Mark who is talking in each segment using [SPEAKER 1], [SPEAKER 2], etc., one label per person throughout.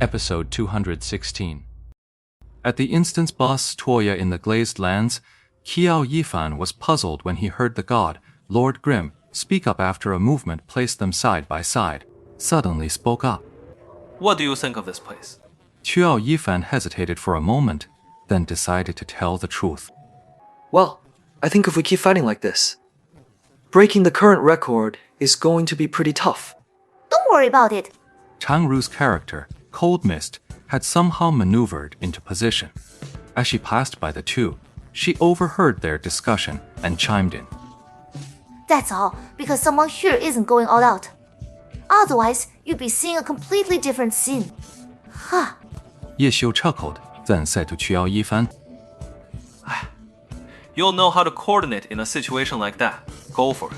[SPEAKER 1] Episode 216. At the instance boss Toya in the Glazed Lands, Qiao Yifan was puzzled when he heard the god, Lord Grim, speak up after a movement placed them side by side. Suddenly spoke up.
[SPEAKER 2] What do you think of this place?
[SPEAKER 1] Qiao Yifan hesitated for a moment, then decided to tell the truth.
[SPEAKER 3] Well, I think if we keep fighting like this, breaking the current record is going to be pretty tough.
[SPEAKER 4] Don't worry about it.
[SPEAKER 1] Tang Ru's character, Cold Mist, had somehow maneuvered into position. As she passed by the two, she overheard their discussion and chimed in.
[SPEAKER 4] That's all, because someone here isn't going all out. Otherwise, you'd be seeing a completely different scene. Ha!
[SPEAKER 1] Ye Xiu chuckled, then said to Qiao Yifan,
[SPEAKER 2] You'll know how to coordinate in a situation like that. Go for it.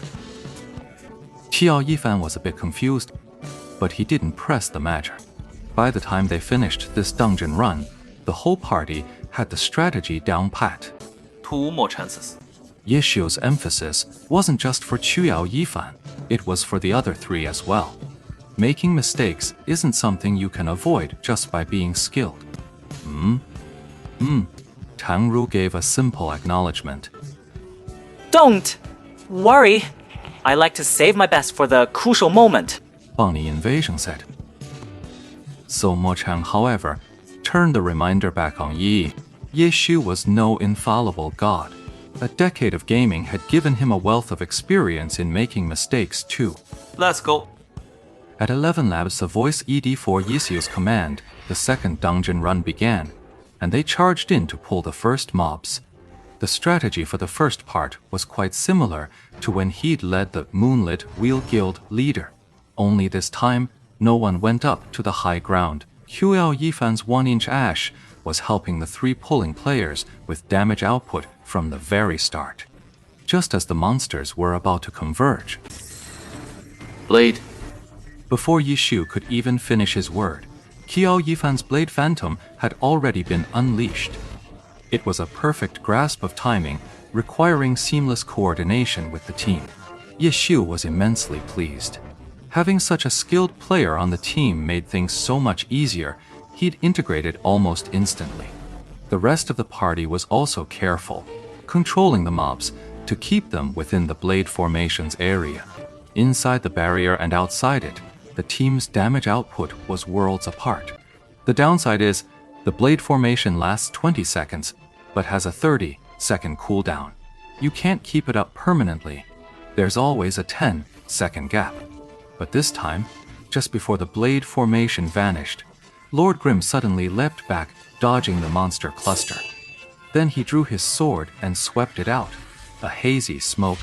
[SPEAKER 1] Qiao Yifan was a bit confused, but he didn't press the matter. By the time they finished this dungeon run, the whole party had the strategy down pat.
[SPEAKER 2] 2 more chances.
[SPEAKER 1] Ye Xiu's emphasis wasn't just for Qiao Yifan, it was for the other 3 as well. Making mistakes isn't something you can avoid just by being skilled. Tang Ru gave a simple acknowledgement.
[SPEAKER 5] Don't worry. I like to save my best for the crucial moment.
[SPEAKER 1] Bonnie Invasion said. So Mo Chang, however, turned the reminder back on Yi. Ye Xiu was no infallible god. A decade of gaming had given him a wealth of experience in making mistakes too.
[SPEAKER 2] Let's go.
[SPEAKER 1] At 11 Labs, the voice ED4 Yi Xiu's command, the second dungeon run began, and they charged in to pull the first mobs. The strategy for the first part was quite similar to when he'd led the Moonlit Wheel Guild leader. Only this time, no one went up to the high ground. Qiao Yifan's 1-inch ash was helping the 3 pulling players with damage output from the very start. Just as the monsters were about to converge.
[SPEAKER 2] Blade.
[SPEAKER 1] Before Yi Xiu could even finish his word, Qiao Yifan's Blade Phantom had already been unleashed. It was a perfect grasp of timing, requiring seamless coordination with the team. Ye Xiu was immensely pleased. Having such a skilled player on the team made things so much easier, he'd integrated almost instantly. The rest of the party was also careful, controlling the mobs to keep them within the blade formation's area. Inside the barrier and outside it, the team's damage output was worlds apart. The downside is, the blade formation lasts 20 seconds, but has a 30-second cooldown. You can't keep it up permanently. There's always a 10-second gap. But this time, just before the blade formation vanished, Lord Grim suddenly leapt back, dodging the monster cluster. Then he drew his sword and swept it out. A hazy smoke,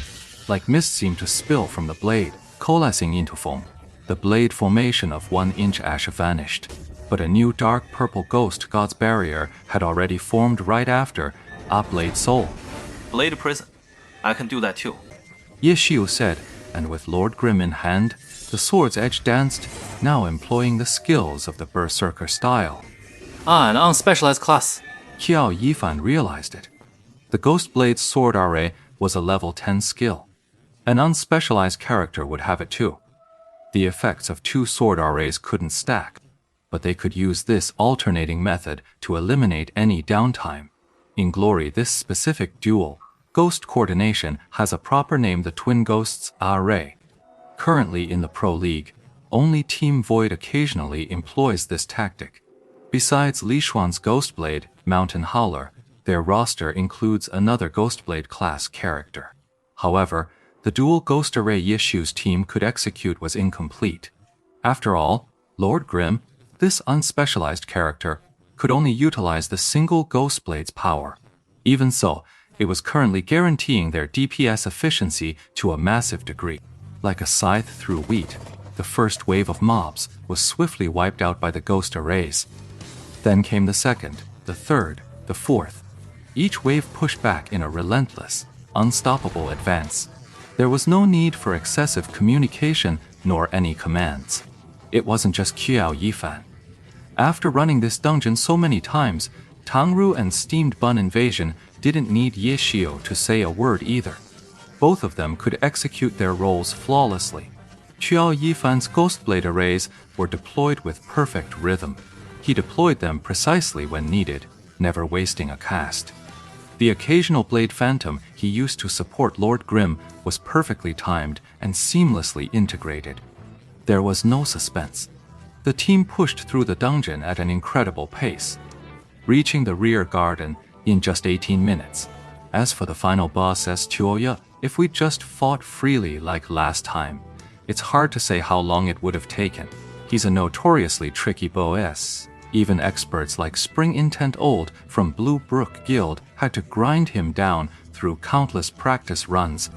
[SPEAKER 1] like mist, seemed to spill from the blade, coalescing into foam. The blade formation of 1-inch ash vanished, but a new dark purple ghost god's barrier had already formed right after a Blade Soul.
[SPEAKER 2] Blade Prison. I can do that too.
[SPEAKER 1] Ye Xiu said, and with Lord Grim in hand, the sword's edge danced, now employing the skills of the Berserker style.
[SPEAKER 5] An unspecialized class.
[SPEAKER 1] Qiao Yifan realized it. The Ghost Blade's sword array was a level 10 skill. An unspecialized character would have it too. The effects of 2 sword arrays couldn't stack, but they could use this alternating method to eliminate any downtime. In Glory, this specific dual, Ghost Coordination, has a proper name, the Twin Ghosts Array. Currently in the Pro League, only Team Void occasionally employs this tactic. Besides Li Xuan's Ghostblade, Mountain Howler, their roster includes another Ghostblade class character. However, the dual Ghost Array Ye Xiu's team could execute was incomplete. After all, Lord Grim, this unspecialized character, could only utilize the single Ghostblade's power. Even so, it was currently guaranteeing their DPS efficiency to a massive degree. Like a scythe through wheat, the first wave of mobs was swiftly wiped out by the Ghost Arrays. Then came the second, the third, the fourth. Each wave pushed back in a relentless, unstoppable advance. There was no need for excessive communication nor any commands. It wasn't just Qiao Yifan. After running this dungeon so many times, Tang Ru and Steamed Bun Invasion didn't need Ye Xiu to say a word either. Both of them could execute their roles flawlessly. Qiao Yifan's Ghostblade arrays were deployed with perfect rhythm. He deployed them precisely when needed, never wasting a cast. The occasional blade phantom he used to support Lord Grimm was perfectly timed and seamlessly integrated. There was no suspense. The team pushed through the dungeon at an incredible pace, reaching the rear garden in just 18 minutes. As for the final boss, says Chuoya, if we just fought freely like last time, it's hard to say how long it would have taken. He's a notoriously tricky boss. Even experts like Spring Intent Old from Blue Brook Guild had to grind him down through countless practice runs.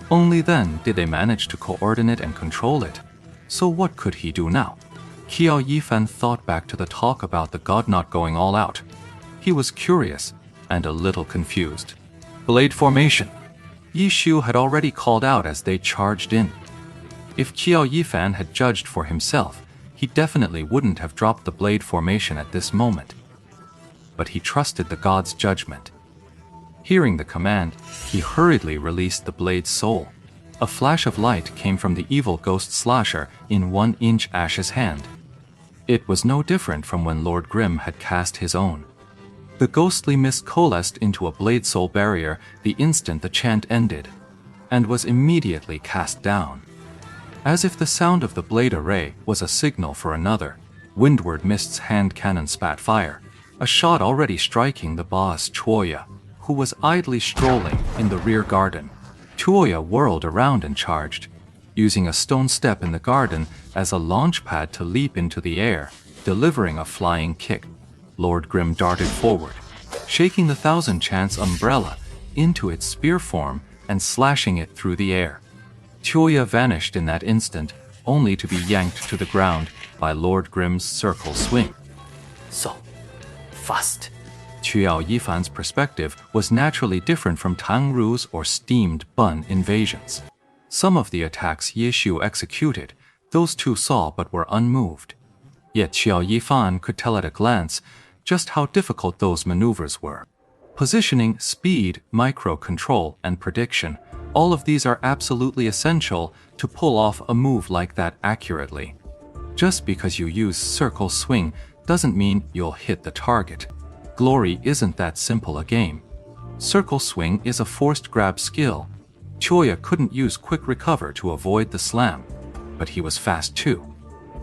[SPEAKER 1] Only then did they manage to coordinate and control it. So what could he do now? Qiao Yifan thought back to the talk about the god not going all out. He was curious and a little confused. Blade formation. Yi Shu had already called out as they charged in. If Qiao Yifan had judged for himself, he definitely wouldn't have dropped the blade formation at this moment. But he trusted the god's judgment. Hearing the command, he hurriedly released the blade's soul. A flash of light came from the evil ghost slasher in 1-inch Ash's hand. It was no different from when Lord Grimm had cast his own. The ghostly mist coalesced into a blade soul barrier the instant the chant ended, and was immediately cast down. As if the sound of the blade array was a signal for another, Windward Mist's hand cannon spat fire, a shot already striking the boss Chuoya, who was idly strolling in the rear garden. Chuoya whirled around and charged, using a stone step in the garden as a launch pad to leap into the air, delivering a flying kick. Lord Grimm darted forward, shaking the Thousand Chants umbrella into its spear form and slashing it through the air. Chuoya vanished in that instant, only to be yanked to the ground by Lord Grimm's circle swing.
[SPEAKER 5] So fast.
[SPEAKER 1] Qiao Yifan's perspective was naturally different from Tang Ru's or steamed bun invasions. Some of the attacks Ye Shu executed, those two saw but were unmoved. Yet Qiao Yifan could tell at a glance just how difficult those maneuvers were. Positioning, speed, micro-control, and prediction, all of these are absolutely essential to pull off a move like that accurately. Just because you use circle swing doesn't mean you'll hit the target. Glory isn't that simple a game. Circle swing is a forced grab skill. Chuoya couldn't use quick recover to avoid the slam, but he was fast too.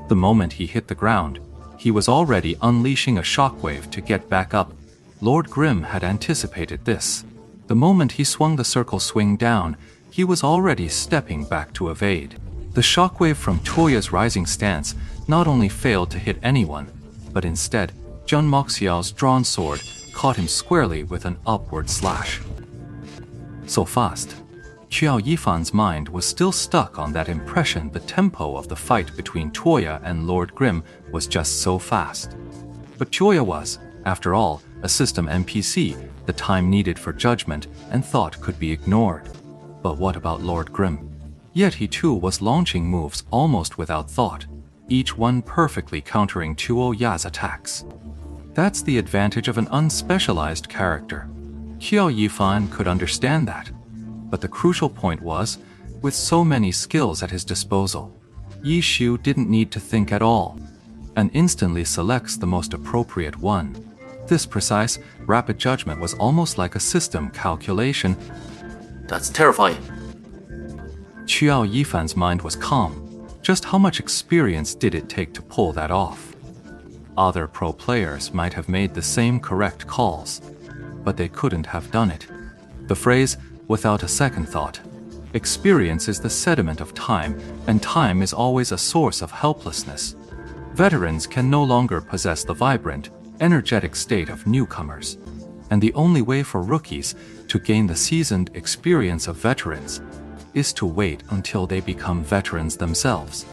[SPEAKER 1] The moment he hit the ground, he was already unleashing a shockwave to get back up. Lord Grimm had anticipated this. The moment he swung the circle swing down, he was already stepping back to evade. The shockwave from Chuoya's rising stance not only failed to hit anyone, but instead, Zheng Moxiao's drawn sword caught him squarely with an upward slash. So fast. Qiao Yifan's mind was still stuck on that impression the tempo of the fight between Chuoya and Lord Grimm was just so fast. But Chuoya was, after all, a system NPC, the time needed for judgment and thought could be ignored. But what about Lord Grimm? Yet he too was launching moves almost without thought, each one perfectly countering Chuoya's attacks. That's the advantage of an unspecialized character. Qiao Yifan could understand that. But the crucial point was, with so many skills at his disposal, Yi Shu didn't need to think at all, and instantly selects the most appropriate one. This precise, rapid judgment was almost like a system calculation.
[SPEAKER 6] That's terrifying.
[SPEAKER 1] Qiao Yifan's mind was calm. Just how much experience did it take to pull that off? Other pro players might have made the same correct calls, but they couldn't have done it. The phrase, without a second thought, experience is the sediment of time, and time is always a source of helplessness. Veterans can no longer possess the vibrant, energetic state of newcomers, and the only way for rookies to gain the seasoned experience of veterans is to wait until they become veterans themselves.